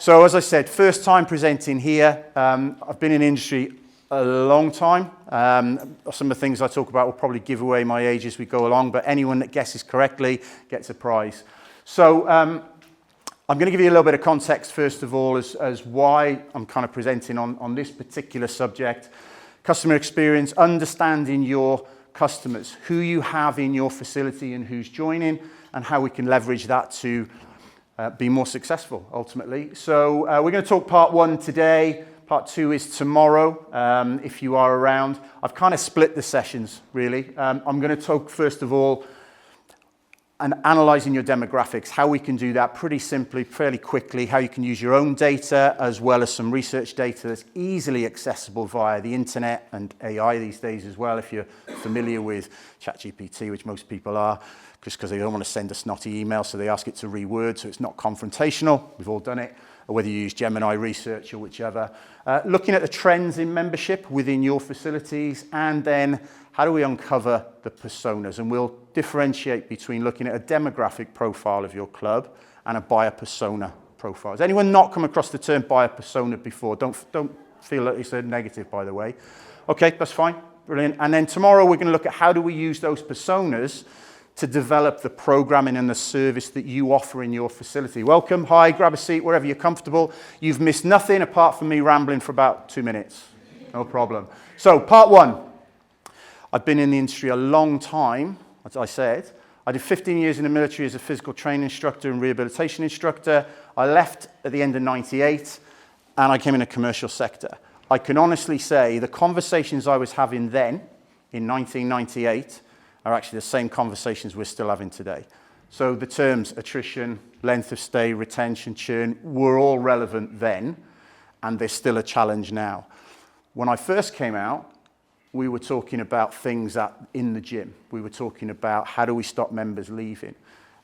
So as I said, first time presenting here. I've been in the industry a long time. Some of the things I talk about will probably give away my age as we go along, but anyone that guesses correctly gets a prize. So I'm going to give you a little bit of context first of all as why I'm kind of presenting on this particular subject. Customer experience, understanding your customers, who you have in your facility and who's joining, and how we can leverage that to be more successful ultimately. So we're going to talk part one today. Part two is tomorrow, if you are around. I've kind of split the sessions, really. I'm going to talk, first of all, and analysing your demographics, how we can do that pretty simply, fairly quickly, how you can use your own data as well as some research data that's easily accessible via the internet and AI these days as well, if you're familiar with ChatGPT, which most people are, just because they don't want to send a snotty email, so they ask it to reword, so it's not confrontational. We've all done it. Or whether you use Gemini Research or whichever. Looking at the trends in membership within your facilities, and then how do we uncover the personas? And we'll differentiate between looking at a demographic profile of your club and a buyer persona profile. Has anyone not come across the term buyer persona before? Don't feel that it's a negative, by the way. Okay, that's fine, brilliant. And then tomorrow we're going to look at how do we use those personas to develop the programming and the service that you offer in your facility. Welcome, hi, grab a seat wherever you're comfortable. You've missed nothing apart from me rambling for about 2 minutes. No problem. So, part one. I've been in the industry a long time, as I said. I did 15 years in the military as a physical training instructor and rehabilitation instructor. I left at the end of '98, and I came in the commercial sector. I can honestly say the conversations I was having then, in 1998, are actually the same conversations we're still having today. So the terms attrition, length of stay, retention, churn were all relevant then, and they're still a challenge now. When I first came out, we were talking about things in the gym. We were talking about how do we stop members leaving.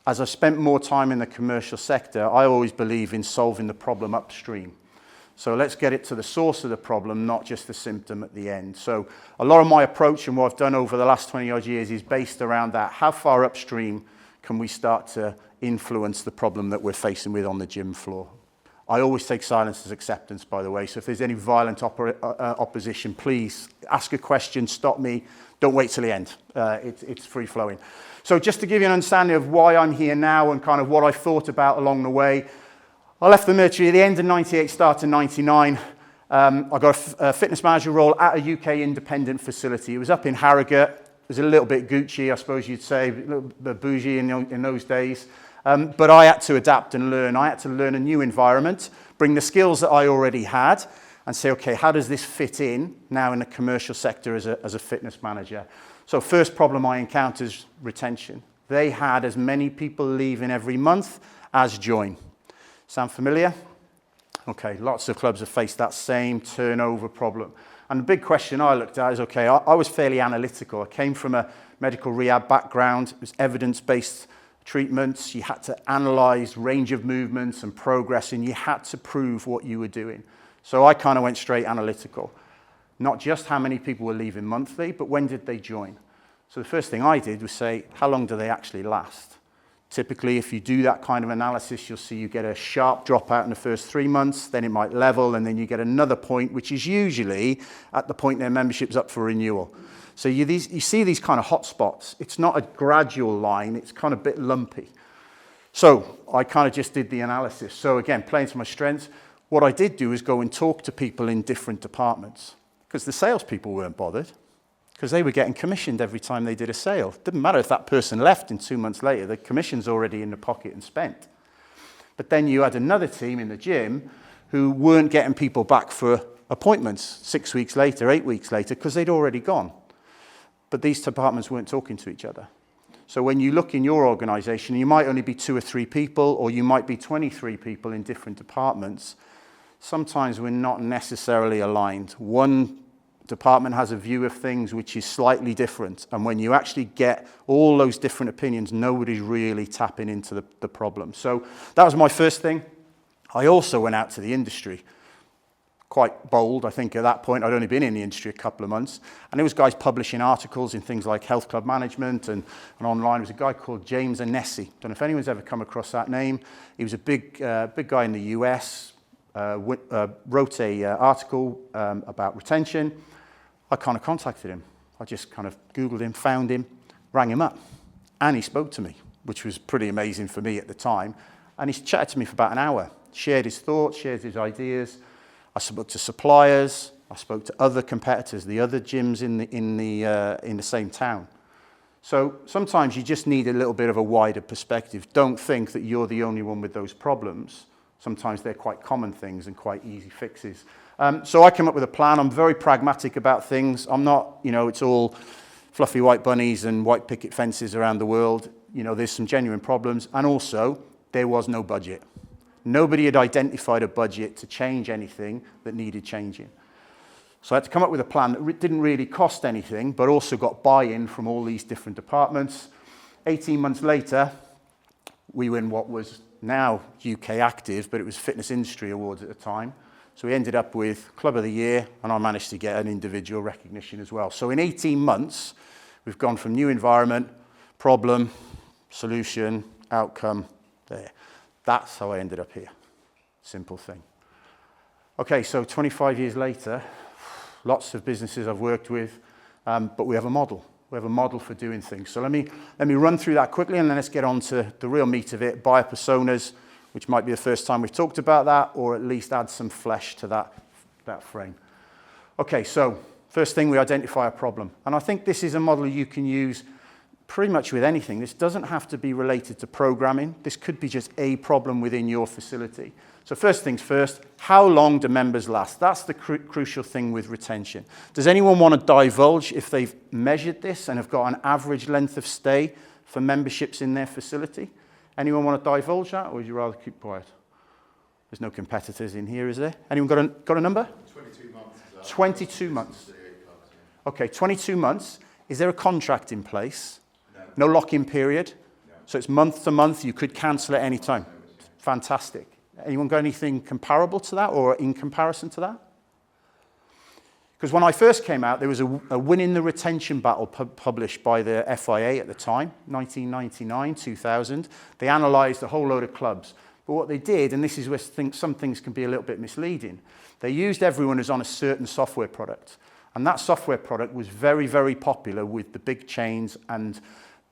As I spent more time in the commercial sector, I always believe in solving the problem upstream. So let's get it to the source of the problem, not just the symptom at the end. So a lot of my approach and what I've done over the last 20 odd years is based around that. How far upstream can we start to influence the problem that we're facing with on the gym floor? I always take silence as acceptance, by the way. So if there's any violent opposition, please ask a question, stop me. Don't wait till the end. It's free-flowing. So just to give you an understanding of why I'm here now and kind of what I thought about along the way, I left the military at the end of '98, start of '99. I got a fitness manager role at a UK independent facility. It was up in Harrogate. It was a little bit Gucci, I suppose you'd say, a little bit bougie in those days. But I had to adapt and learn. I had to learn a new environment, bring the skills that I already had, and say, okay, how does this fit in now in the commercial sector as a fitness manager? So first problem I encountered is retention. They had as many people leaving every month as join. Sound familiar? Okay, lots of clubs have faced that same turnover problem. And the big question I looked at is, okay, I was fairly analytical. I came from a medical rehab background. It was evidence-based treatments. You had to analyze range of movements and progress, and you had to prove what you were doing. So I kind of went straight analytical. Not just how many people were leaving monthly, but when did they join? So the first thing I did was say, how long do they actually last? Typically, if you do that kind of analysis, you'll see you get a sharp dropout in the first 3 months, then it might level, and then you get another point, which is usually at the point their membership's up for renewal. So you see these kind of hot spots. It's not a gradual line, it's kind of a bit lumpy. So I kind of just did the analysis. So again, playing to my strengths, what I did do is go and talk to people in different departments, because the salespeople weren't bothered, because they were getting commissioned every time they did a sale. Didn't matter if that person left and 2 months later, the commission's already in the pocket and spent. But then you had another team in the gym who weren't getting people back for appointments 6 weeks later, 8 weeks later, because they'd already gone. But these departments weren't talking to each other. So when you look in your organization, you might only be 2 or 3 people, or you might be 23 people in different departments. Sometimes we're not necessarily aligned. One department has a view of things which is slightly different. And when you actually get all those different opinions, nobody's really tapping into the problem. So that was my first thing. I also went out to the industry. Quite bold, I think, at that point. I'd only been in the industry a couple of months. And there was guys publishing articles in things like Health Club Management and online. There was a guy called James Anesi. Don't know if anyone's ever come across that name. He was a big guy in the US, wrote an article about retention. I kind of contacted him. I just kind of Googled him, found him, rang him up, and he spoke to me, which was pretty amazing for me at the time. And he chatted to me for about an hour, shared his thoughts, shared his ideas. I spoke to suppliers. I spoke to other competitors, the other gyms in the same town. So sometimes you just need a little bit of a wider perspective. Don't think that you're the only one with those problems. Sometimes they're quite common things and quite easy fixes. So I came up with a plan. I'm very pragmatic about things. I'm not, it's all fluffy white bunnies and white picket fences around the world. There's some genuine problems. And also, there was no budget. Nobody had identified a budget to change anything that needed changing. So I had to come up with a plan that didn't really cost anything, but also got buy-in from all these different departments. 18 months later, we win what was now UK Active, but it was Fitness Industry Awards at the time. So we ended up with Club of the Year, and I managed to get an individual recognition as well. So in 18 months, we've gone from new environment, problem, solution, outcome, there. That's how I ended up here. Simple thing. Okay, so 25 years later, lots of businesses I've worked with, but we have a model. We have a model for doing things. So let me run through that quickly, and then let's get on to the real meat of it, buyer personas, which might be the first time we've talked about that, or at least add some flesh to that frame. Okay, so first thing, we identify a problem. And I think this is a model you can use pretty much with anything. This doesn't have to be related to programming. This could be just a problem within your facility. So first things first, how long do members last? That's the crucial thing with retention. Does anyone want to divulge if they've measured this and have got an average length of stay for memberships in their facility? Anyone want to divulge that, or would you rather keep quiet? There's no competitors in here, is there? Anyone got a number? 22 months. 22 months. Okay, 22 months. Is there a contract in place? No lock-in period? No. So it's month to month, you could cancel at any time. Fantastic. Anyone got anything comparable to that or in comparison to that? Because when I first came out, there was a Winning the Retention Battle published by the FIA at the time, 1999, 2000. They analysed a whole load of clubs. But what they did, and this is where some things can be a little bit misleading, they used everyone as on a certain software product. And that software product was very, very popular with the big chains and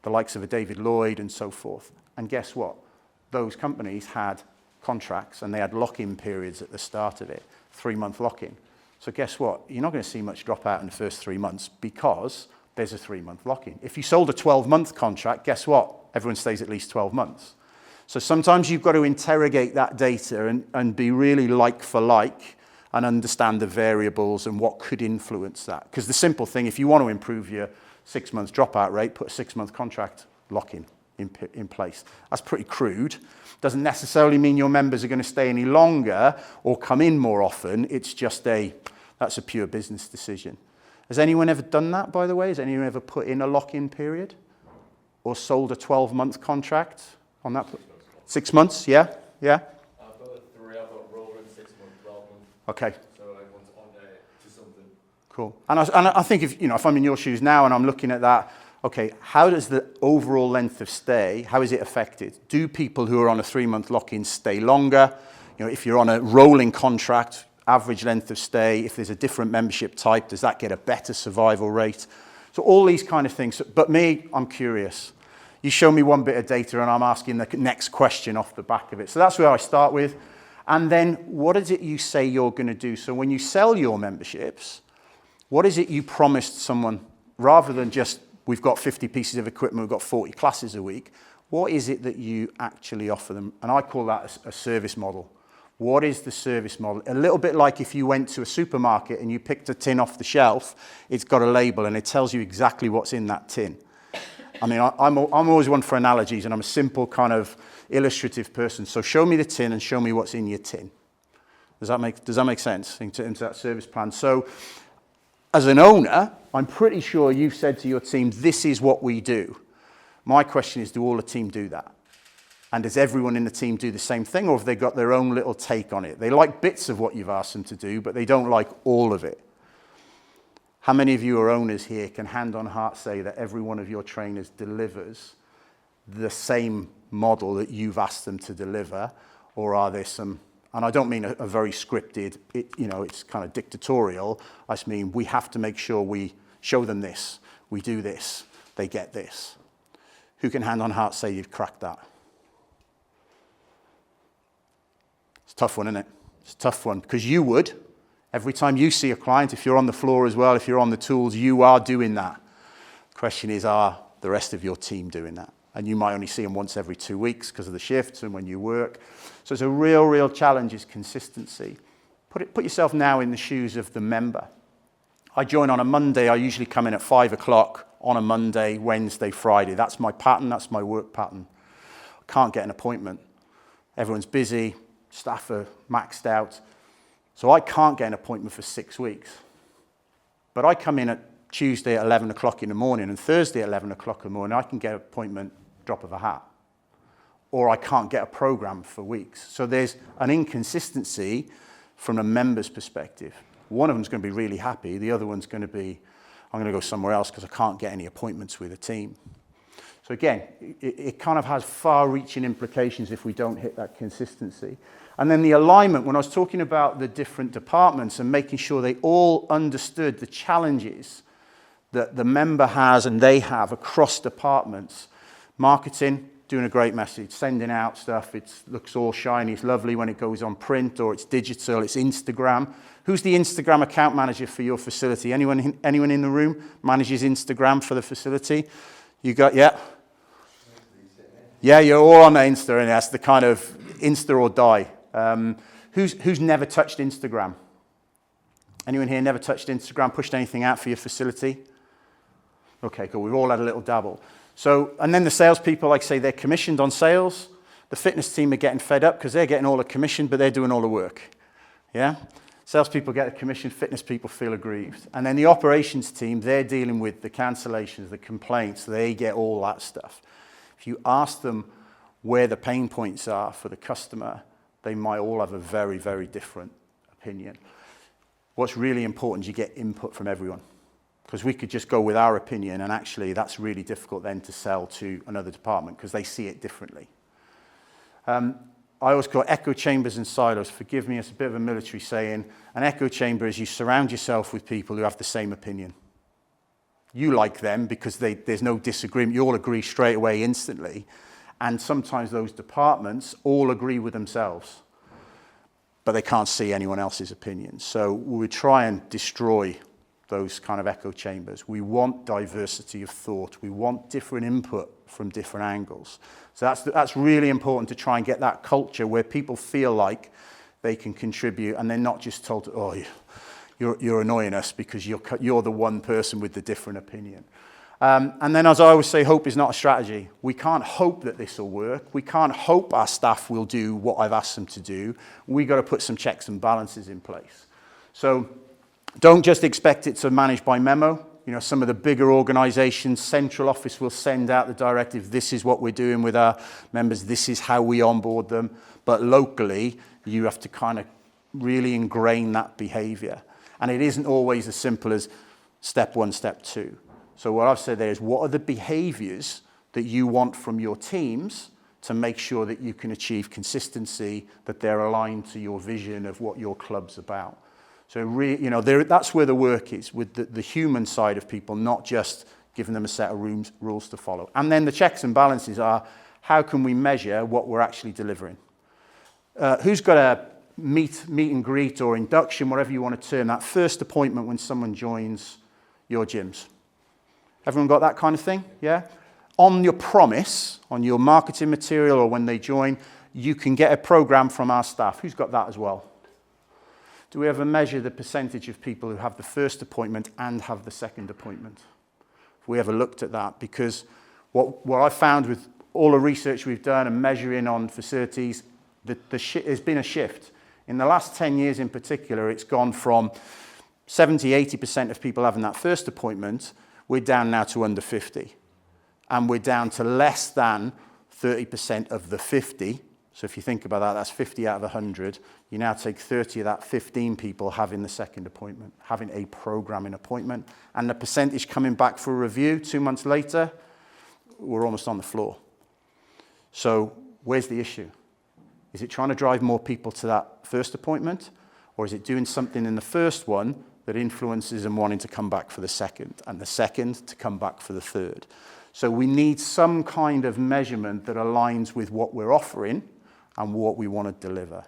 the likes of a David Lloyd and so forth. And guess what? Those companies had contracts and they had lock-in periods at the start of it, 3-month lock-in. So guess what? You're not going to see much drop out in the first 3 months because there's a 3-month lock-in. If you sold a 12-month contract, guess what? Everyone stays at least 12 months. So sometimes you've got to interrogate that data and be really like for like and understand the variables and what could influence that. Because the simple thing, if you want to improve your 6 months dropout rate, put a 6-month contract lock-in in place. That's pretty crude. Doesn't necessarily mean your members are going to stay any longer or come in more often. It's just that's a pure business decision. Has anyone ever done that, by the way? Has anyone ever put in a lock-in period or sold a 12-month contract on that? 6 months, yeah? Yeah? I've got a 3, I've got rolling 6 month, 12 month. Okay. So everyone's on there to something. Cool. And I think if I'm in your shoes now and I'm looking at that, okay, how does the overall length of stay, how is it affected? Do people who are on a 3-month lock-in stay longer? If you're on a rolling contract, average length of stay, if there's a different membership type, does that get a better survival rate? So all these kind of things. But me, I'm curious. You show me one bit of data and I'm asking the next question off the back of it. So that's where I start with. And then what is it you say you're going to do? So when you sell your memberships, what is it you promised someone rather than just we've got 50 pieces of equipment, we've got 40 classes a week. What is it that you actually offer them? And I call that a service model. What is the service model? A little bit like if you went to a supermarket and you picked a tin off the shelf, it's got a label and it tells you exactly what's in that tin. I mean, I'm always one for analogies and I'm a simple kind of illustrative person. So show me the tin and show me what's in your tin. Does that make sense into that service plan? So as an owner, I'm pretty sure you've said to your team, this is what we do. My question is, do all the team do that? And does everyone in the team do the same thing, or have they got their own little take on it? They like bits of what you've asked them to do, but they don't like all of it. How many of you are owners here can hand on heart say that every one of your trainers delivers the same model that you've asked them to deliver, or are there some And I don't mean a very scripted, it's kind of dictatorial. I just mean we have to make sure we show them this, we do this, they get this. Who can hand on heart say you've cracked that? It's a tough one, isn't it? It's a tough one, because you would. Every time you see a client, if you're on the floor as well, if you're on the tools, you are doing that. The question is, are the rest of your team doing that? And you might only see them once every 2 weeks because of the shifts and when you work. So it's a real challenge is consistency. Put yourself now in the shoes of the member. I join on a Monday. I usually come in at 5 o'clock on a Monday, Wednesday, Friday. That's my pattern. That's my work pattern. I can't get an appointment. Everyone's busy. Staff are maxed out. So I can't get an appointment for 6 weeks. But I come in at Tuesday at 11 o'clock in the morning and Thursday at 11 o'clock in the morning, I can get an appointment drop of a hat. Or I can't get a program for weeks. So there's an inconsistency from a member's perspective. One of them's going to be really happy. The other one's going to be, I'm going to go somewhere else because I can't get any appointments with a team. So again, it kind of has far-reaching implications if we don't hit that consistency. And then the alignment, when I was talking about the different departments and making sure they all understood the challenges that the member has and they have across departments. Marketing, doing a great message, sending out stuff, it looks all shiny, it's lovely when it goes on print or it's digital, it's Instagram. Who's the Instagram account manager for your facility? Anyone in the room manages Instagram for the facility? You got, yeah? Yeah, you're all on the Insta, and that's the kind of Insta or die. Who's never touched Instagram? Anyone here never touched Instagram, pushed anything out for your facility? Okay, cool. We've all had a little dabble. So, and then the salespeople, like I say, they're commissioned on sales. The fitness team are getting fed up because they're getting all the commission, but they're doing all the work. Yeah? Salespeople get the commission, fitness people feel aggrieved. And then the operations team, they're dealing with the cancellations, the complaints, they get all that stuff. If you ask them where the pain points are for the customer, they might all have a very different opinion. What's really important is you get input from everyone. Because we could just go with our opinion, and actually that's really difficult then to sell to another department because they see it differently. I always call it echo chambers and silos. Forgive me, it's a bit of a military saying. An echo chamber is you surround yourself with people who have the same opinion. You like them because there's no disagreement. You all agree straight away instantly. And sometimes those departments all agree with themselves, but they can't see anyone else's opinion. So we try and destroy those kind of echo chambers. We want diversity of thought. We want different input from different angles. So that's really important to try and get that culture where people feel like they can contribute and they're not just told, oh, you're annoying us because you're the one person with the different opinion. And then, as I always say, hope is not a strategy. We can't hope that this will work. We can't hope our staff will do what I've asked them to do. We've got to put some checks and balances in place. So don't just expect it to manage by memo. You know, some of the bigger organizations, central office will send out the directive, this is what we're doing with our members, this is how we onboard them. But locally, you have to kind of really ingrain that behavior. And it isn't always as simple as step one, step two. So what I've said there is, what are the behaviors that you want from your teams to make sure that you can achieve consistency, that they're aligned to your vision of what your club's about? So that's where the work is, with the human side of people, not just giving them a set of rules to follow. And then the checks and balances are, how can we measure what we're actually delivering? Who's got a meet and greet or induction, whatever you want to term, that first appointment when someone joins your gyms? Everyone got that kind of thing? Yeah? On your promise, on your marketing material or when they join, you can get a program from our staff. Who's got that as well? Do we ever measure the percentage of people who have the first appointment and have the second appointment? Have we ever looked at that? Because what I found with all the research we've done and measuring on facilities, there's been a shift. In the last 10 years in particular, it's gone from 70-80% of people having that first appointment. We're down now to under 50. And we're down to less than 30% of the 50. So if you think about that, that's 50 out of 100. You now take 30 of that 15 people having the second appointment, having a programming appointment. And the percentage coming back for a review 2 months later, we're almost on the floor. So where's the issue? Is it trying to drive more people to that first appointment? Or is it doing something in the first one that influences them wanting to come back for the second, and the second to come back for the third? So we need some kind of measurement that aligns with what we're offering and what we want to deliver.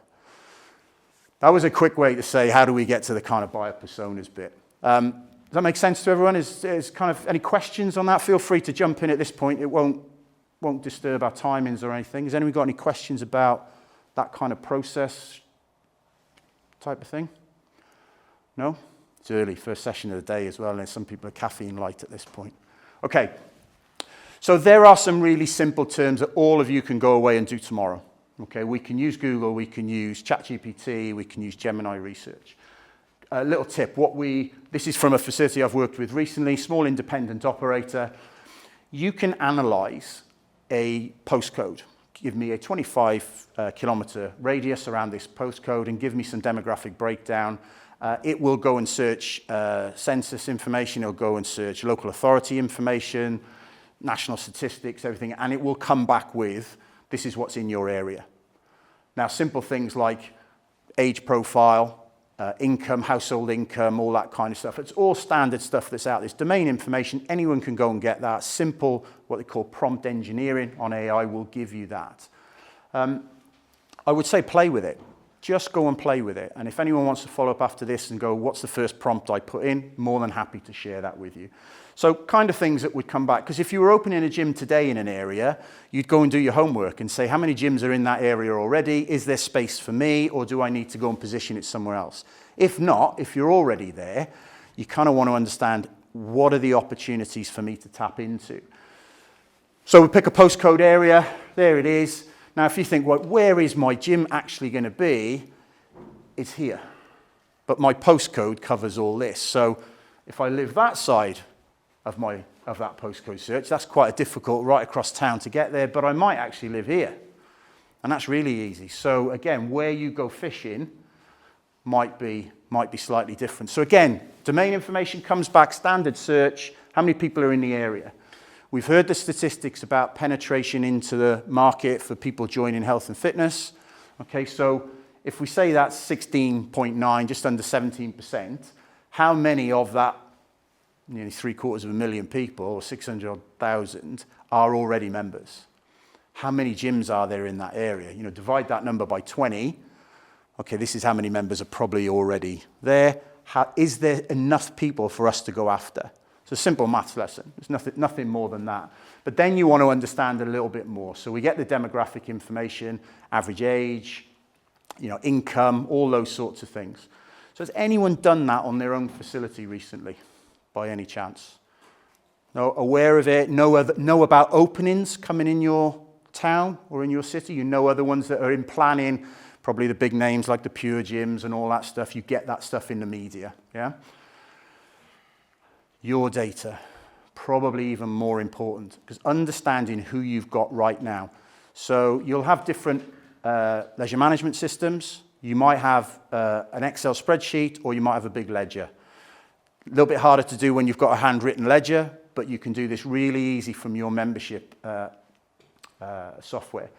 That was a quick way to say, how do we get to the kind of buyer personas bit? Does that make sense to everyone? Is kind of any questions on that? Feel free to jump in at this point. It won't disturb our timings or anything. Has anyone got any questions about that kind of process type of thing? No? It's early, first session of the day as well, and some people are caffeine light at this point. Okay, so there are some really simple terms that all of you can go away and do tomorrow. Okay, we can use Google, we can use ChatGPT, we can use Gemini Research. A little tip, this is from a facility I've worked with recently, small independent operator. You can analyze a postcode. Give me a 25 kilometer radius around this postcode and give me some demographic breakdown. It will go and search census information, it'll go and search local authority information, national statistics, everything, and it will come back with, this is what's in your area. Now, simple things like age profile, income, household income, all that kind of stuff. It's all standard stuff that's out there. It's domain information. Anyone can go and get that. Simple, what they call prompt engineering on AI will give you that. I would say play with it. Just go and play with it. And if anyone wants to follow up after this and go, what's the first prompt I put in? More than happy to share that with you. So kind of things that would come back. Because if you were opening a gym today in an area, you'd go and do your homework and say, how many gyms are in that area already? Is there space for me? Or do I need to go and position it somewhere else? If not, if you're already there, you kind of want to understand what are the opportunities for me to tap into. So we pick a postcode area. There it is. Now, if you think, well, where is my gym actually going to be? It's here. But my postcode covers all this. So if I live that side of that postcode search, that's quite difficult right across town to get there, but I might actually live here. And that's really easy. So again, where you go fishing might be slightly different. So again, domain information comes back, standard search, how many people are in the area? We've heard the statistics about penetration into the market for people joining health and fitness. Okay, so if we say that's 16.9, just under 17%, how many of that, nearly 750,000 people, or 600,000, are already members? How many gyms are there in that area? You know, divide that number by 20. Okay, this is how many members are probably already there. Is there enough people for us to go after? It's a simple maths lesson. There's nothing more than that. But then you want to understand a little bit more. So we get the demographic information, average age, you know, income, all those sorts of things. So has anyone done that on their own facility recently, by any chance? No, aware of it? Know about openings coming in your town or in your city? You know other ones that are in planning, probably the big names like the Pure Gyms and all that stuff. You get that stuff in the media, yeah? Your data, probably even more important, because understanding who you've got right now. So you'll have different leisure management systems. You might have an Excel spreadsheet, or you might have a big ledger. A little bit harder to do when you've got a handwritten ledger, but you can do this really easy from your membership software.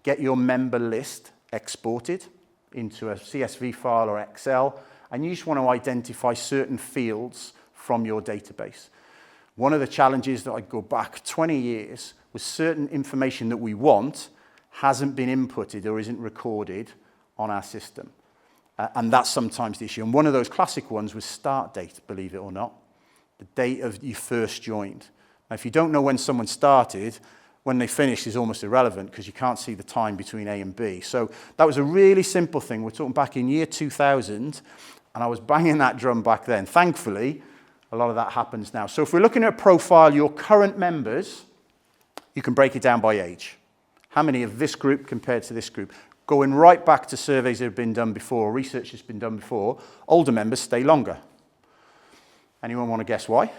Get your member list exported into a CSV file or Excel, and you just want to identify certain fields from your database. One of the challenges that I go back 20 years was certain information that we want hasn't been inputted or isn't recorded on our system. And that's sometimes the issue. And one of those classic ones was start date, believe it or not. The date of you first joined. Now, if you don't know when someone started, when they finished is almost irrelevant because you can't see the time between A and B. So that was a really simple thing. We're talking back in year 2000, and I was banging that drum back then. Thankfully, a lot of that happens now. So if we're looking at a profile, your current members, you can break it down by age. How many of this group compared to this group? Going right back to surveys that have been done before, research that's been done before, older members stay longer. Anyone want to guess why?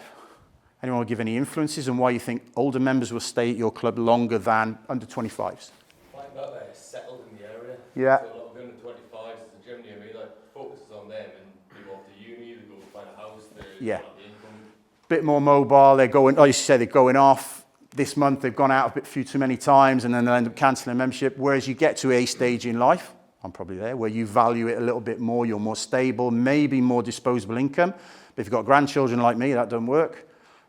Anyone want to give any influences on why you think older members will stay at your club longer than under 25s? Like that, they're settled in the area. Yeah. So a lot of the under 25s, the gym near me, like, focuses on them, and they go off to uni, they go find a house, they Yeah. have the income. Bit more mobile, they're going, like you said, they're going off, this month they've gone out a few too many times and then they'll end up cancelling a membership, whereas you get to a stage in life, I'm probably there, where you value it a little bit more, you're more stable, maybe more disposable income. But if you've got grandchildren like me, that doesn't work.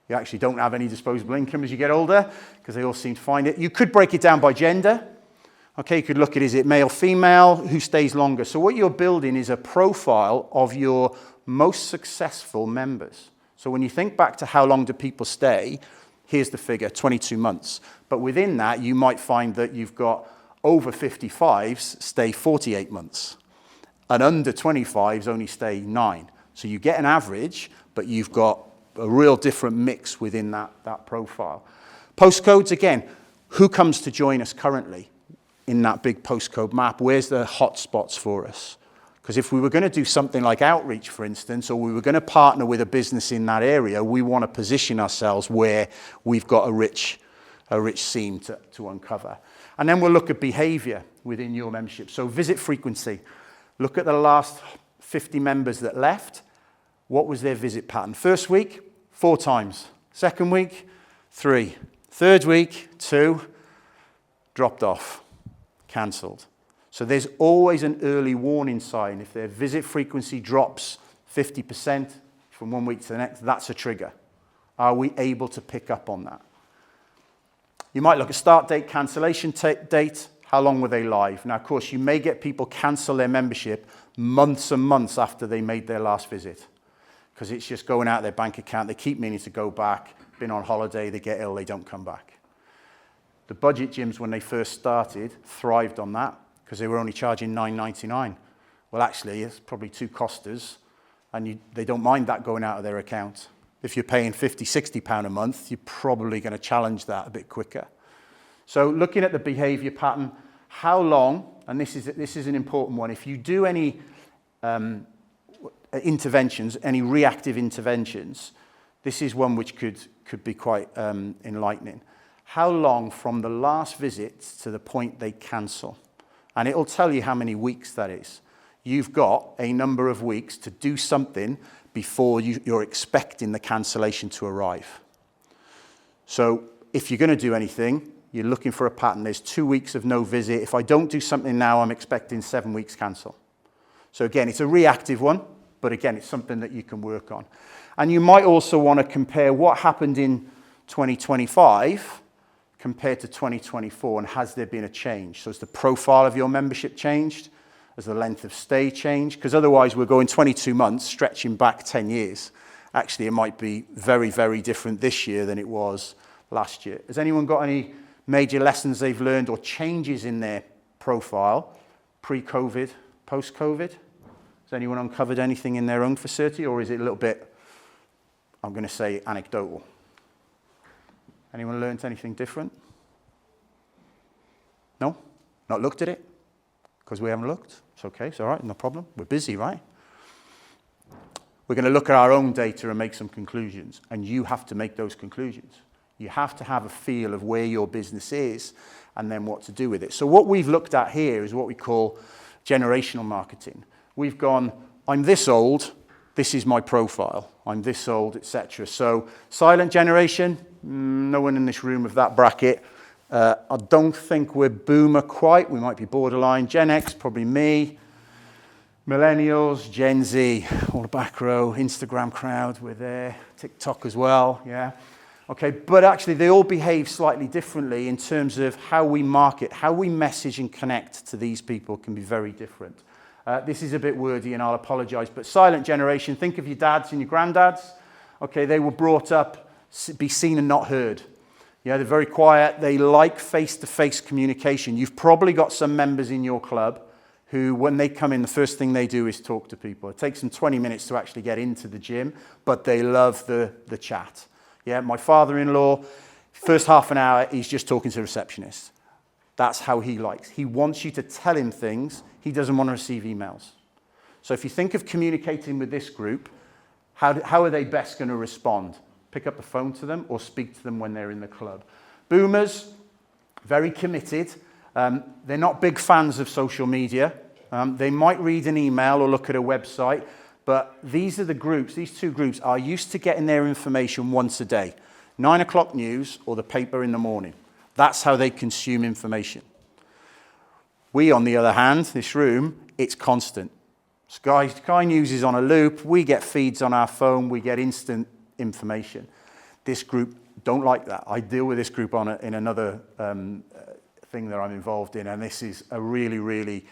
You actually don't have any disposable income as you get older because they all seem to find it. You could break it down by gender. Okay, you could look at, is it male, female, who stays longer? So what you're building is a profile of your most successful members. So when you think back to how long do people stay, here's the figure, 22 months. But within that, you might find that you've got over 55s stay 48 months. And under 25s only stay 9. So you get an average, but you've got a real different mix within that profile. Postcodes, again, who comes to join us currently in that big postcode map? Where's the hot spots for us? Because if we were going to do something like outreach, for instance, or we were going to partner with a business in that area, we want to position ourselves where we've got a rich seam to uncover. And then we'll look at behavior within your membership. So visit frequency. Look at the last 50 members that left. What was their visit pattern? First week, 4 times. Second week, 3. Third week, 2. Dropped off. Cancelled. So there's always an early warning sign. If their visit frequency drops 50% from one week to the next, that's a trigger. Are we able to pick up on that? You might look at start date, cancellation date. How long were they live? Now, of course, you may get people cancel their membership months and months after they made their last visit because it's just going out their bank account. They keep meaning to go back, been on holiday, they get ill, they don't come back. The budget gyms, when they first started, thrived on that because they were only charging $9.99. Well, actually, it's probably 2 costas, and they don't mind that going out of their account. If you're paying £50, £60 a month, you're probably going to challenge that a bit quicker. So looking at the behavior pattern, how long, and this is an important one, if you do any interventions, any reactive interventions, this is one which could be quite enlightening. How long from the last visit to the point they cancel? And it'll tell you how many weeks that is. You've got a number of weeks to do something before you're expecting the cancellation to arrive. So if you're going to do anything, you're looking for a pattern. There's 2 weeks of no visit. If I don't do something now, I'm expecting 7 weeks cancel. So again, it's a reactive one, but again, it's something that you can work on. And you might also want to compare what happened in 2025 compared to 2024, and has there been a change? So has the profile of your membership changed? Has the length of stay changed? Because otherwise we're going 22 months, stretching back 10 years. Actually, it might be very, very different this year than it was last year. Has anyone got any major lessons they've learned or changes in their profile, pre-COVID, post-COVID? Has anyone uncovered anything in their own facility, or is it a little bit, I'm going to say, anecdotal? Anyone learned anything different? No? Not looked at it? Because we haven't looked? It's okay, it's all right, no problem. We're busy, right? We're going to look at our own data and make some conclusions, and you have to make those conclusions. You have to have a feel of where your business is and then what to do with it. So what we've looked at here is what we call generational marketing. We've gone, I'm this old, this is my profile. I'm this old, etc. So silent generation, no one in this room of that bracket. I don't think we're boomer quite. We might be borderline. Gen X, probably me. Millennials, Gen Z, all the back row. Instagram crowd, we're there. TikTok as well, yeah. Okay, but actually they all behave slightly differently in terms of how we market, how we message and connect to these people can be very different. This is a bit wordy and I'll apologize, but silent generation, think of your dads and your granddads. Okay, they were brought up, be seen and not heard. Yeah, they're very quiet. They like face-to-face communication. You've probably got some members in your club who, when they come in, the first thing they do is talk to people. It takes them 20 minutes to actually get into the gym, but they love the chat. Yeah, my father-in-law, first half an hour, he's just talking to the receptionist. That's how he likes. He wants you to tell him things. He doesn't want to receive emails. So if you think of communicating with this group, how are they best going to respond? Pick up the phone to them or speak to them when they're in the club. Boomers, very committed. They're not big fans of social media. They might read an email or look at a website, but these are the groups, these two groups are used to getting their information once a day. 9 o'clock news or the paper in the morning. That's how they consume information. We, on the other hand, this room, it's constant. Sky News is on a loop. We get feeds on our phone. We get instant information. This group don't like that. I deal with this group in another thing that I'm involved in, and this is a really, really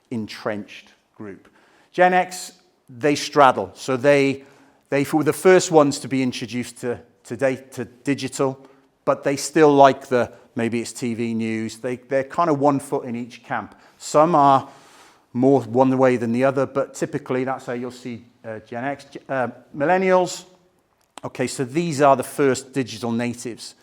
entrenched group. Gen X, they straddle. So they were the first ones to be introduced to digital, but they still like maybe it's TV news. They're kind of one foot in each camp. Some are more one way than the other, but typically that's how you'll see Gen X. Millennials, okay, so these are the first digital natives.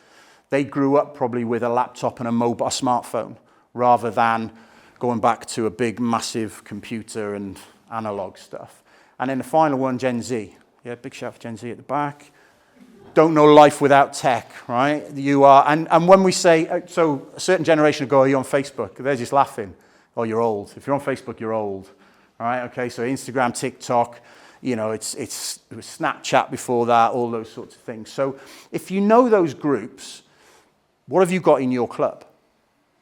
They grew up probably with a laptop and a smartphone, rather than going back to a big, massive computer and analog stuff. And then the final one, Gen Z. Yeah, big shout for Gen Z at the back. Don't know life without tech, right? You are, and when we say, so a certain generation ago, are you on Facebook? They're just laughing. Oh, you're old. If you're on Facebook, you're old. All right, okay, so Instagram, TikTok, it was Snapchat before that, all those sorts of things. So if you know those groups, what have you got in your club?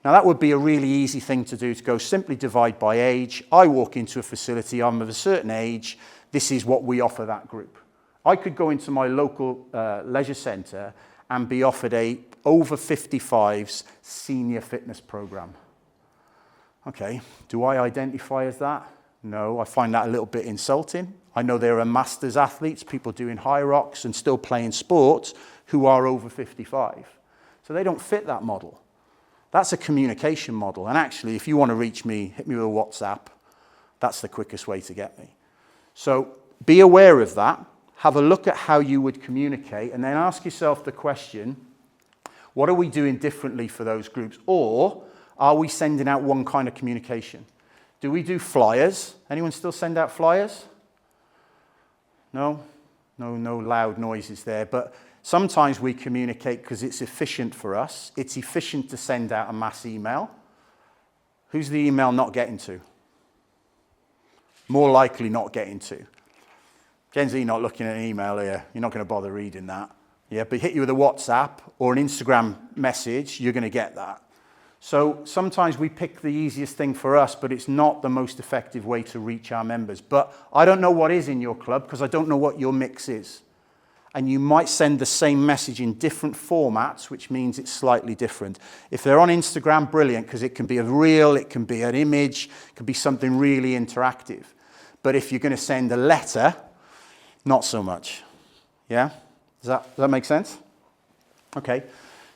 Now, that would be a really easy thing to do, to go simply divide by age. I walk into a facility, I'm of a certain age, this is what we offer that group. I could go into my local leisure centre and be offered a over 55s senior fitness program. Okay, do I identify as that? No, I find that a little bit insulting. I know there are masters athletes, people doing high rocks and still playing sports, who are over 55. So they don't fit that model. That's a communication model. And actually, if you want to reach me, hit me with a WhatsApp. That's the quickest way to get me. So be aware of that. Have a look at how you would communicate, and then ask yourself the question, what are we doing differently for those groups? Or are we sending out one kind of communication? Do we do flyers? Anyone still send out flyers? No loud noises there. But sometimes we communicate because it's efficient for us. It's efficient to send out a mass email. Who's the email not getting to? More likely not getting to. Gen Z not looking at an email here. You're not going to bother reading that. Yeah, but hit you with a WhatsApp or an Instagram message, you're going to get that. So sometimes we pick the easiest thing for us, but it's not the most effective way to reach our members. But I don't know what is in your club because I don't know what your mix is. And you might send the same message in different formats, which means it's slightly different. If they're on Instagram, brilliant, because it can be a reel, it can be an image, it can be something really interactive. But if you're going to send a letter, not so much. Yeah? Does that make sense? Okay.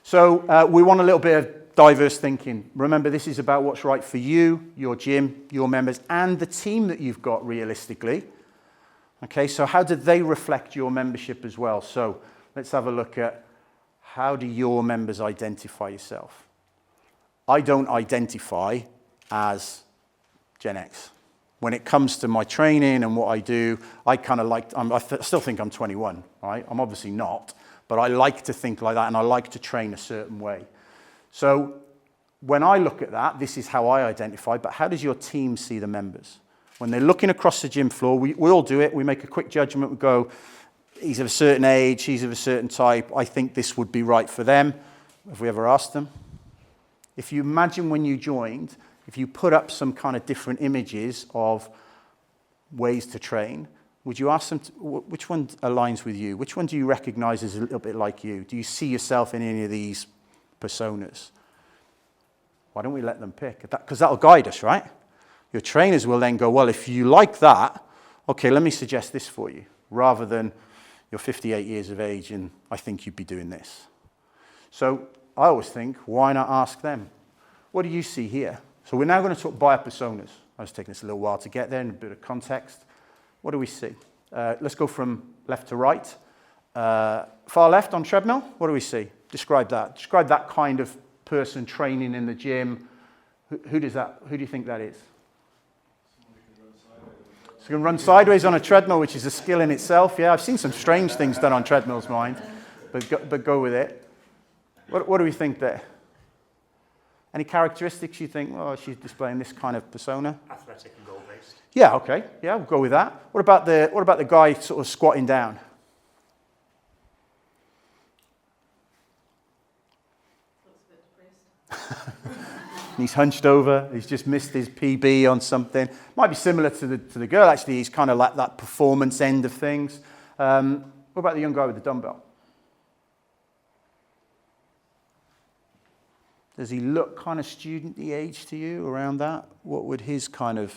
So we want a little bit of diverse thinking. Remember, this is about what's right for you, your gym, your members, and the team that you've got realistically. Okay, so how do they reflect your membership as well? So let's have a look at how do your members identify yourself? I don't identify as Gen X. When it comes to my training and what I do, I kind of I still think I'm 21, right? I'm obviously not, but I like to think like that and I like to train a certain way. So when I look at that, this is how I identify, but how does your team see the members? When they're looking across the gym floor, we all do it. We make a quick judgment. We go, he's of a certain age, he's of a certain type. I think this would be right for them. Have we ever asked them? If you imagine when you joined, if you put up some kind of different images of ways to train, would you ask them, which one aligns with you? Which one do you recognize as a little bit like you? Do you see yourself in any of these personas? Why don't we let them pick? Because that'll guide us, right? Your trainers will then go, well, if you like that, okay, let me suggest this for you, rather than you're 58 years of age and I think you'd be doing this. So I always think, why not ask them? What do you see here? So we're now going to talk buyer personas. I was taking this a little while to get there in a bit of context. What do we see? Let's go from left to right. Far left on treadmill, what do we see? Describe that. Describe that kind of person training in the gym. Who do you think that is? So you can run sideways on a treadmill, which is a skill in itself. Yeah, I've seen some strange things done on treadmills, mind, but go with it. What do we think there? Any characteristics you think, well, she's displaying this kind of persona? Athletic and goal-based. Yeah, okay. Yeah, we'll go with that. What about the guy sort of squatting down? He's hunched over. He's just missed his PB on something. Might be similar to the girl, actually. He's kind of like that performance end of things. What about the young guy with the dumbbell? Does he look kind of student-y age to you around that? What would his kind of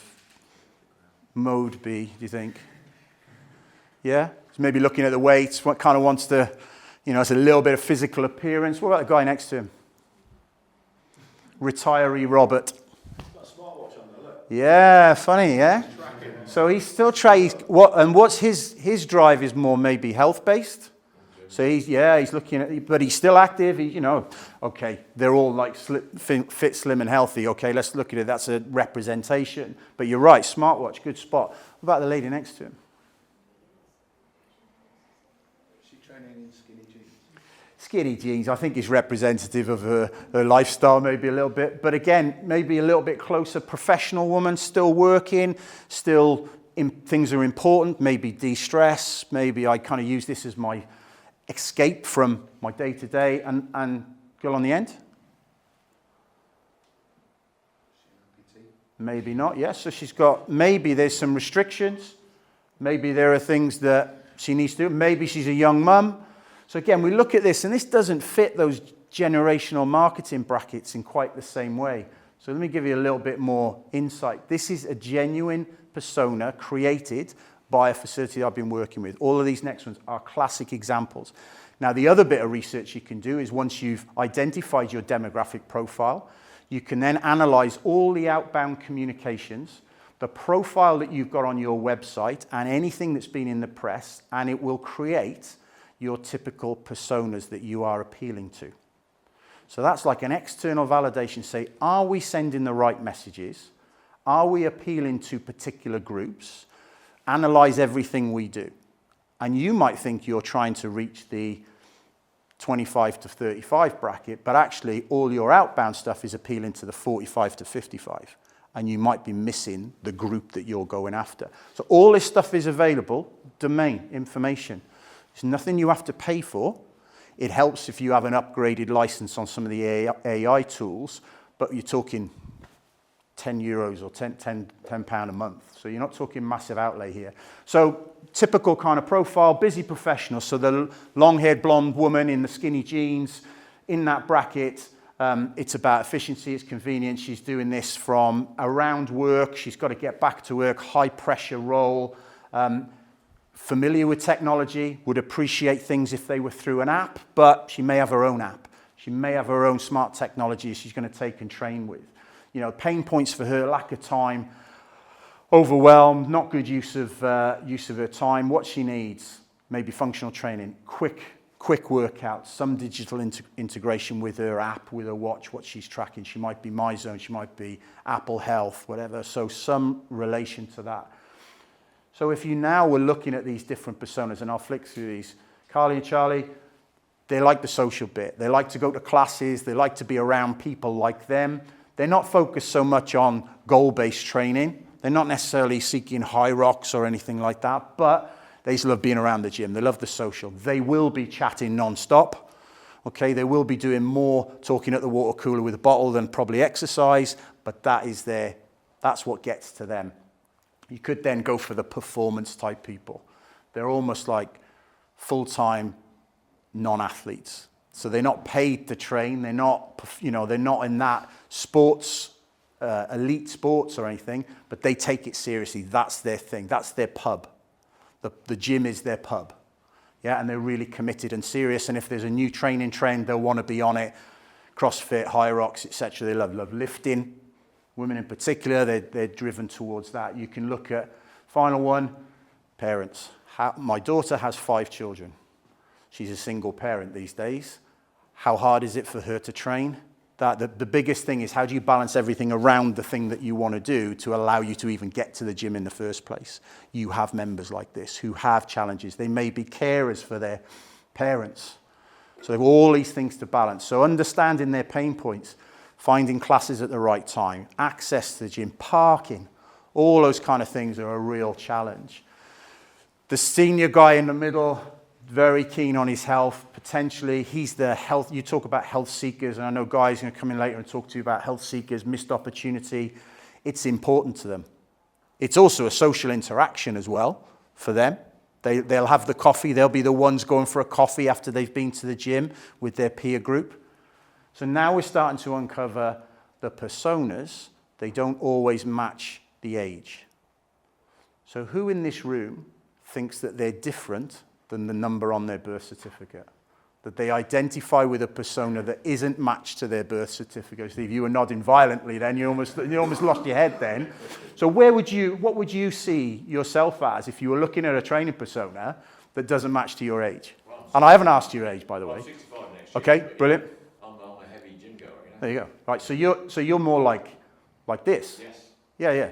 mode be, do you think? Yeah? He's maybe looking at the weights, what kind of wants to, it's a little bit of physical appearance. What about the guy next to him? Retiree Robert. Got a smartwatch on there, look. Yeah, funny, yeah? So he's still trying, what's his drive is more maybe health-based. So he's looking at, but he's still active. Okay, they're all like fit, slim, and healthy. Okay, let's look at it. That's a representation. But you're right, smartwatch, good spot. What about the lady next to him? Is she training in skinny jeans? Skinny jeans, I think, is representative of her lifestyle, maybe a little bit. But again, maybe a little bit closer. Professional woman, still working, still things are important. Maybe de-stress. Maybe I kind of use this as my escape from my day-to-day, and girl on the end? Maybe not, yes. So she's got, maybe there's some restrictions. Maybe there are things that she needs to do. Maybe she's a young mum. So again, we look at this, and this doesn't fit those generational marketing brackets in quite the same way. So let me give you a little bit more insight. This is a genuine persona created by a facility I've been working with. All of these next ones are classic examples. Now, the other bit of research you can do is once you've identified your demographic profile, you can then analyze all the outbound communications, the profile that you've got on your website, and anything that's been in the press, and it will create your typical personas that you are appealing to. So that's like an external validation. Say, are we sending the right messages? Are we appealing to particular groups? Analyze everything we do. And you might think you're trying to reach the 25 to 35 bracket, but actually all your outbound stuff is appealing to the 45 to 55. And you might be missing the group that you're going after. So all this stuff is available, domain, information. There's nothing you have to pay for. It helps if you have an upgraded license on some of the AI tools, but you're talking €10 or £10 a month. So you're not talking massive outlay here. So typical kind of profile, busy professional. So the long-haired blonde woman in the skinny jeans, in that bracket, it's about efficiency, it's convenience. She's doing this from around work. She's got to get back to work, high pressure role. Familiar with technology, would appreciate things if they were through an app, but she may have her own app. She may have her own smart technology she's going to take and train with. Pain points for her, lack of time, overwhelmed, not good use of her time. What she needs, maybe functional training, quick workouts, some digital integration with her app, with her watch, what she's tracking. She might be MyZone, she might be Apple Health, whatever. So some relation to that. So if you now were looking at these different personas, and I'll flick through these, Carly and Charlie, they like the social bit. They like to go to classes. They like to be around people like them. They're not focused so much on goal-based training. They're not necessarily seeking high rocks or anything like that, but they just love being around the gym. They love the social. They will be chatting non-stop. Okay, they will be doing more talking at the water cooler with a bottle than probably exercise, but that's what gets to them. You could then go for the performance type people. They're almost like full-time non-athletes. So they're not paid to train. They're not, they're not in that sports, elite sports or anything, but they take it seriously. That's their thing. That's their pub. The gym is their pub. Yeah, and they're really committed and serious. And if there's a new training trend, they'll want to be on it. CrossFit, high rocks, etc. They love lifting. Women in particular, they're driven towards that. You can look at, final one, parents. My daughter has 5 children. She's a single parent these days. How hard is it for her to train? The biggest thing is, how do you balance everything around the thing that you want to do to allow you to even get to the gym in the first place? You have members like this who have challenges. They may be carers for their parents. So they have all these things to balance. So understanding their pain points, finding classes at the right time, access to the gym, parking, all those kind of things are a real challenge. The senior guy in the middle, very keen on his health, potentially. He's the health, you talk about health seekers, and I know Guy's going to come in later and talk to you about health seekers, missed opportunity. It's important to them. It's also a social interaction as well for them. They'll have the coffee. They'll be the ones going for a coffee after they've been to the gym with their peer group. So now we're starting to uncover the personas. They don't always match the age. So who in this room thinks that they're different than the number on their birth certificate? That they identify with a persona that isn't matched to their birth certificate? Steve, you were nodding violently then. You almost lost your head then. So what would you see yourself as if you were looking at a training persona that doesn't match to your age? And I haven't asked your age, by the way. I'm 65 next year. Okay, brilliant. I'm a heavy gym goer, you know. There you go. Right, so you're more like this. Yes. Yeah.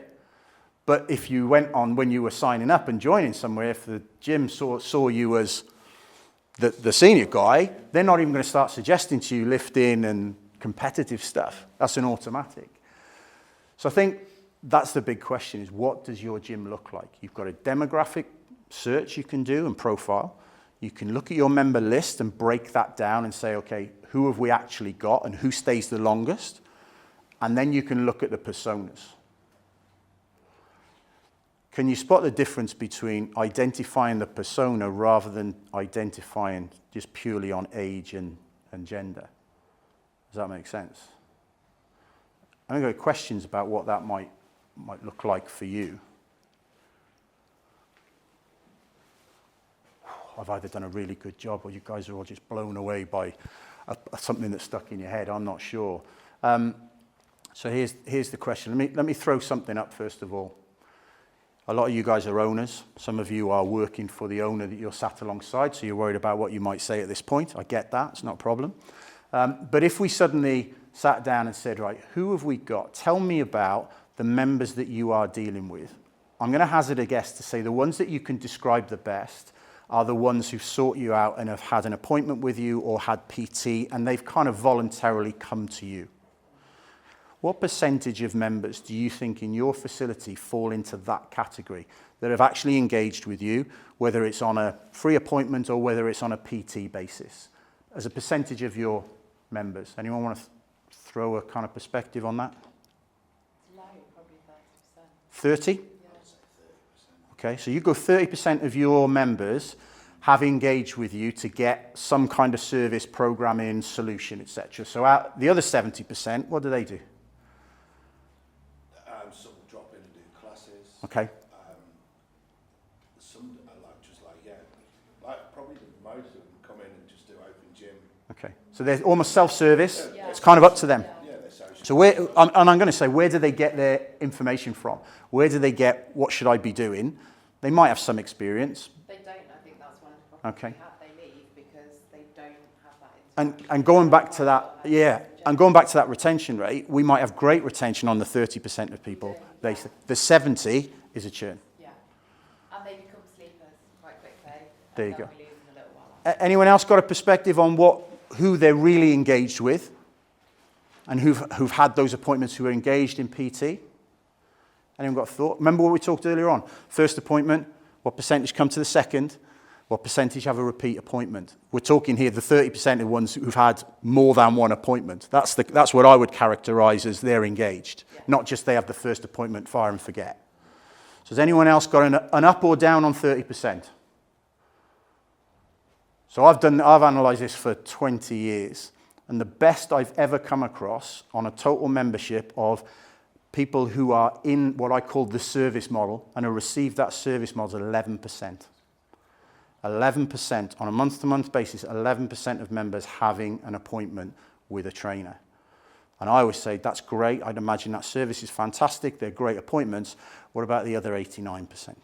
But if you went on when you were signing up and joining somewhere, if the gym saw you as the senior guy, they're not even going to start suggesting to you lifting and competitive stuff. That's an automatic. So I think that's the big question, is what does your gym look like? You've got a demographic search you can do and profile. You can look at your member list and break that down and say, okay, who have we actually got and who stays the longest? And then you can look at the personas. Can you spot the difference between identifying the persona rather than identifying just purely on age and gender? Does that make sense? I've got questions about what that might look like for you. I've either done a really good job or you guys are all just blown away by something that's stuck in your head. I'm not sure. So here's the question. Let me throw something up first of all. A lot of you guys are owners. Some of you are working for the owner that you're sat alongside, so you're worried about what you might say at this point. I get that. It's not a problem. But if we suddenly sat down and said, right, who have we got? Tell me about the members that you are dealing with. I'm going to hazard a guess to say the ones that you can describe the best are the ones who've sought you out and have had an appointment with you or had PT, and they've kind of voluntarily come to you. What percentage of members do you think in your facility fall into that category, that have actually engaged with you, whether it's on a free appointment or whether it's on a PT basis, as a percentage of your members? Anyone want to throw a kind of perspective on that? Low, probably 30%. 30? Okay, so you go 30% of your members have engaged with you to get some kind of service, programming, solution, etc. So out the other 70%, what do they do? Some drop in and do classes. Okay. Some are probably most of them come in and just do open gym. Okay, so they're almost self-service. Yeah. It's kind of up to them. Yeah, they're social. So I'm going to say, where do they get their information from? Where do they get, what should I be doing? They might have some experience. They don't. I think that's one of the problems Okay. we have. They leave because they don't have that interaction. And going back to that, yeah, and going back to that retention rate, we might have great retention on the 30% of people. The 70 is a churn. Yeah. And they become sleepers quite quickly. There you and go. they'll be losing a little while. Anyone else got a perspective on who they're really engaged with and who've had those appointments, who are engaged in PT? Anyone got a thought? Remember what we talked earlier on? First appointment, what percentage come to the second? What percentage have a repeat appointment? We're talking here the 30% of ones who've had more than one appointment. That's what I would characterize as they're engaged, not just they have the first appointment, fire and forget. So has anyone else got an up or down on 30%? So I've analysed this for 20 years, and the best I've ever come across on a total membership of people who are in what I call the service model and have received that service model is 11%. 11% on a month-to-month basis, 11% of members having an appointment with a trainer. And I always say, that's great. I'd imagine that service is fantastic. They're great appointments. What about the other 89%? Sorry,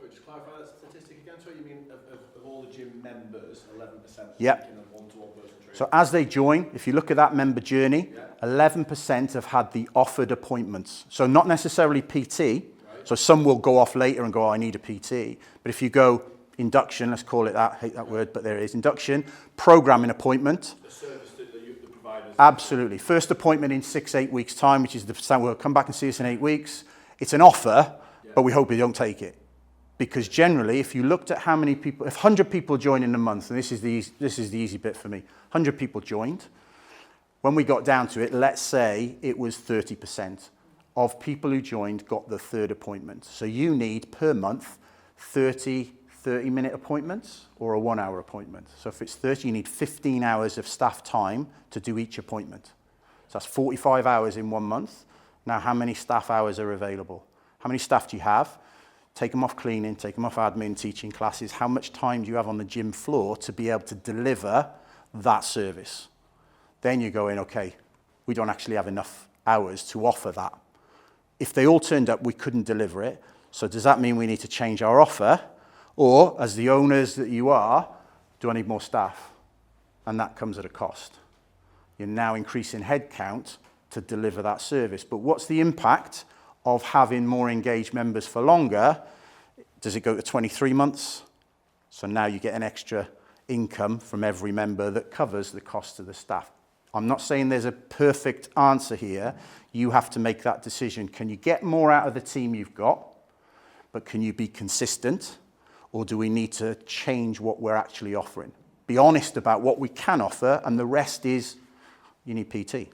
just clarify that statistic again. So you mean of all the gym members, 11% Yep. taking a one-to-one person training? So as they join, if you look at that member journey, 11% have had the offered appointments. So not necessarily PT. Right. So some will go off later and go, oh, I need a PT. But if you go induction, let's call it that, I hate that word, but there it is, induction, programming appointment. The service that the providers... Absolutely. First appointment in 6-8 weeks' time, which is the percent we'll come back and see us in 8 weeks. It's an offer, but we hope you don't take it. Because generally, if you looked at how many people, if 100 people join in a month, and this is the easy bit for me, 100 people joined, when we got down to it, let's say it was 30% of people who joined got the third appointment. So you need per month 30-minute appointments or a 1-hour appointment. So if it's 30, you need 15 hours of staff time to do each appointment. So that's 45 hours in 1 month. Now, how many staff hours are available? How many staff do you have? Take them off cleaning, take them off admin, teaching classes. How much time do you have on the gym floor to be able to deliver that service? Then you're going, okay, we don't actually have enough hours to offer that. If they all turned up, we couldn't deliver it. So does that mean we need to change our offer? Or, as the owners that you are, do I need more staff? And that comes at a cost. You're now increasing headcount to deliver that service. But what's the impact of having more engaged members for longer? Does it go to 23 months? So now you get an extra income from every member that covers the cost of the staff. I'm not saying there's a perfect answer here. You have to make that decision. Can you get more out of the team you've got, but can you be consistent? Or do we need to change what we're actually offering? Be honest about what we can offer, and the rest is you need PT,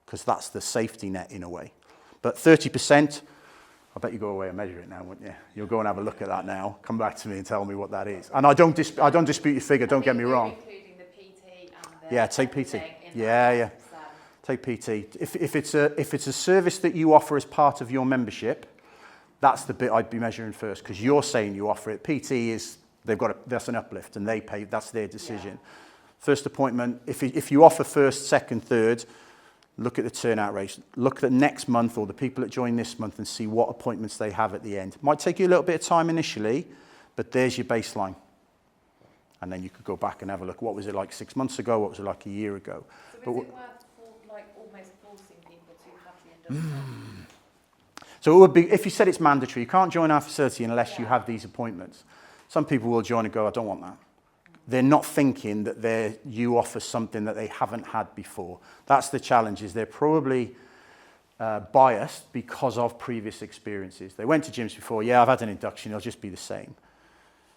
because that's the safety net in a way. But 30%, I bet you go away and measure it now, wouldn't you? You'll go and have a look at that now. Come back to me and tell me what that is. And I don't dispute your figure, don't get me wrong. Including the PT and the Yeah, take PT. everything in Yeah, that, yeah. so. Take PT. If it's a service that you offer as part of your membership, that's the bit I'd be measuring first, because you're saying you offer it. PT is, that's an uplift, and they pay, that's their decision. Yeah. First appointment, if you offer first, second, third, look at the turnout rates. Look at next month or the people that join this month and see what appointments they have at the end. Might take you a little bit of time initially, but there's your baseline. And then you could go back and have a look. What was it like 6 months ago? What was it like a year ago? So is it worth almost forcing people to have the induction? So it would be, if you said it's mandatory, you can't join our facility unless you have these appointments. Some people will join and go, I don't want that. They're not thinking that you offer something that they haven't had before. That's the challenge, is they're probably biased because of previous experiences. They went to gyms before, yeah, I've had an induction, it'll just be the same.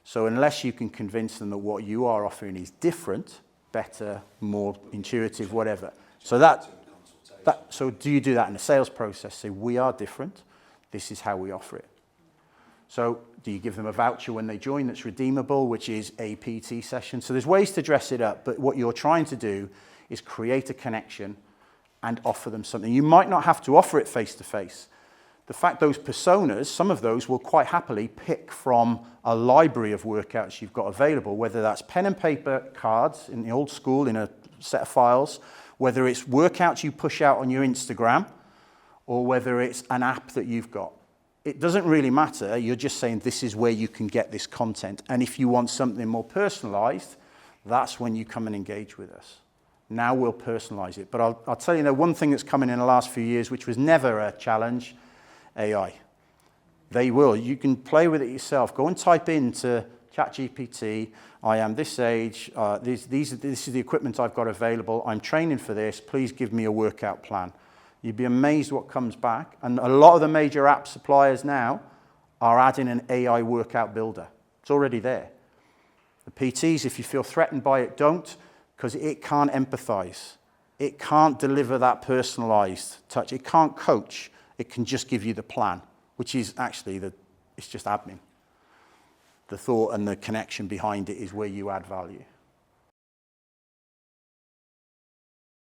So unless you can convince them that what you are offering is different, better, more intuitive, whatever. So so do you do that in a sales process? Say, we are different, this is how we offer it. So do you give them a voucher when they join that's redeemable, which is a PT session? So there's ways to dress it up, but what you're trying to do is create a connection and offer them something. You might not have to offer it face-to-face. The fact those personas, some of those will quite happily pick from a library of workouts you've got available, whether that's pen and paper cards in the old school in a set of files, whether it's workouts you push out on your Instagram, or whether it's an app that you've got. It doesn't really matter. You're just saying this is where you can get this content. And if you want something more personalized, that's when you come and engage with us. Now we'll personalize it. But I'll tell you, one thing that's come in the last few years, which was never a challenge, AI. They will. You can play with it yourself. Go and type into ChatGPT, I am this age, this is the equipment I've got available, I'm training for this, please give me a workout plan. You'd be amazed what comes back. And a lot of the major app suppliers now are adding an AI workout builder. It's already there. The PTs, if you feel threatened by it, don't, because it can't empathize. It can't deliver that personalized touch. It can't coach. It can just give you the plan, which is actually, it's just admin. The thought and the connection behind it is where you add value.